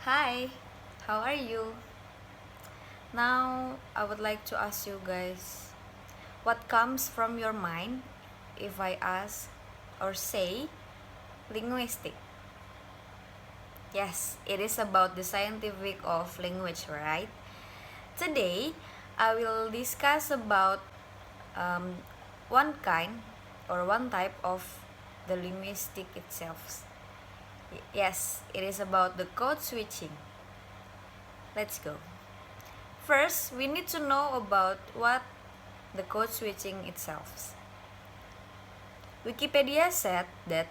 Hi, how are you? Now, I would like to ask you guys what comes from your mind if I ask or say linguistic. Yes, it is about the scientific of language, right? Today, I will discuss about um, one kind or one type of the linguistic itself. Yes, it is about the code switching. Let's go. First, we need to know about what the code switching itself. Wikipedia said that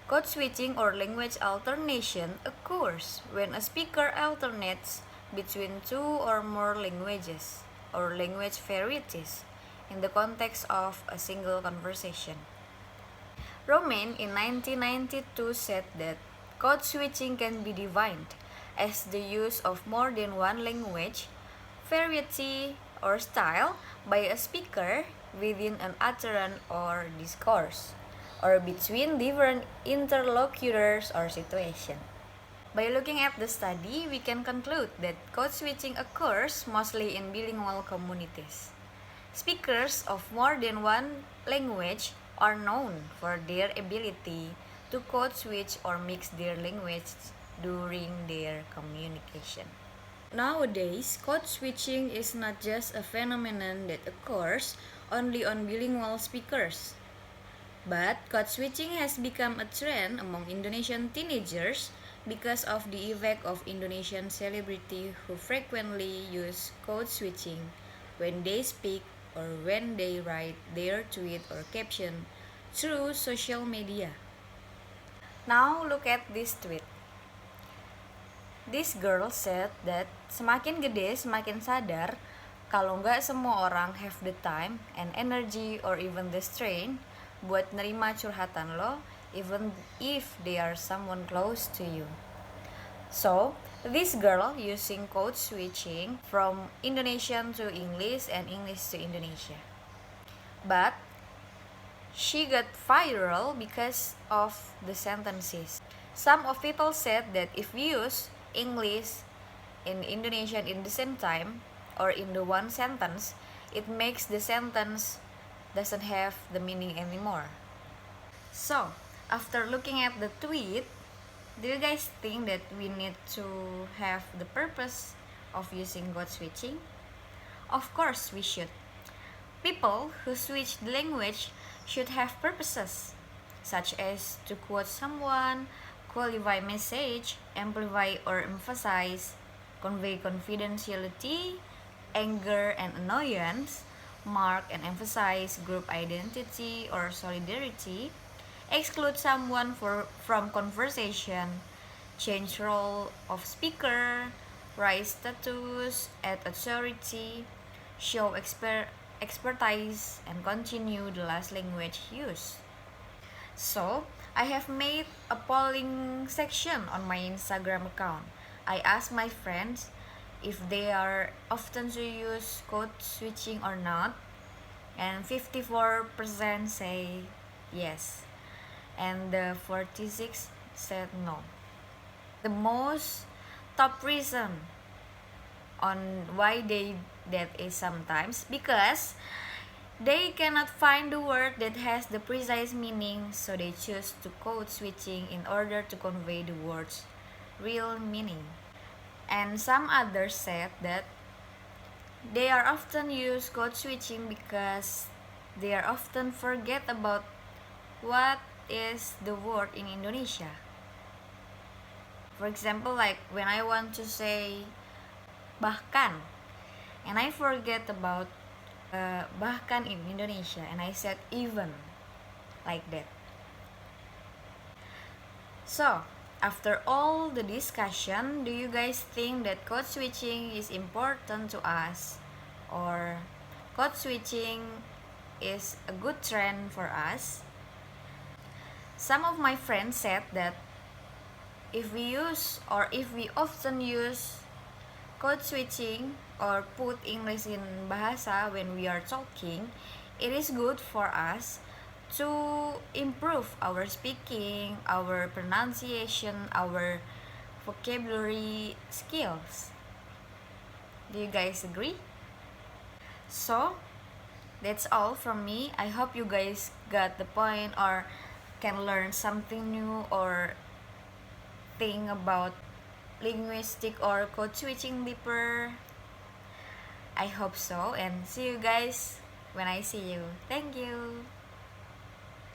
code switching or language alternation occurs when a speaker alternates between two or more languages or language varieties in the context of a single conversation. Romain in 1992 said that code switching can be defined as the use of more than one language, variety, or style by a speaker within an utterance or discourse, or between different interlocutors or situations. By looking at the study, we can conclude that code switching occurs mostly in bilingual communities. Speakers of more than one language are known for their ability to code switch or mix their language during their communication. Nowadays, code switching is not just a phenomenon that occurs only on bilingual speakers, but code switching has become a trend among Indonesian teenagers because of the effect of Indonesian celebrities who frequently use code switching when they speak or when they write their tweet or caption through social media. Now look at this tweet. This girl said that semakin gede semakin sadar kalau nggak semua orang have the time and energy or even the strength buat nerima curhatan lo even if they are someone close to you. So, this girl using code switching from Indonesian to English and English to Indonesia. But she got viral because of the sentences. Some of people said that if we use English in Indonesian in the same time or in the one sentence, it makes the sentence doesn't have the meaning anymore. So, after looking at the tweet, do you guys think that we need to have the purpose of using code switching? Of course we should. People who switch the language should have purposes, such as to quote someone, qualify message, amplify or emphasize, convey confidentiality, anger and annoyance, mark and emphasize group identity or solidarity, exclude someone from conversation, change role of speaker, rise status, add authority, show expertise, and continue the last language used. So, I have made a polling section on my Instagram account. I asked my friends if they are often to use code switching or not, and 54% say yes, and the 46 said no. The most top reason on why they that is sometimes because they cannot find the word that has the precise meaning, so they choose to code switching in order to convey the word's real meaning. And some others said that they are often use code switching because they are often forget about what is the word in Indonesia. For example, like when I want to say bahkan, and I forget about bahkan in Indonesia, and I said even, like that. So, after all the discussion, do you guys think that code switching is important to us, or code switching is a good trend for us? Some of my friends said that if we often use code switching or put English in bahasa when we are talking, it is good for us to improve our speaking, our pronunciation, our vocabulary skills. Do you guys agree? So, that's all from me. I hope you guys got the point or can learn something new or think about linguistic or code switching deeper. I hope so, and see you guys when I see you. Thank you.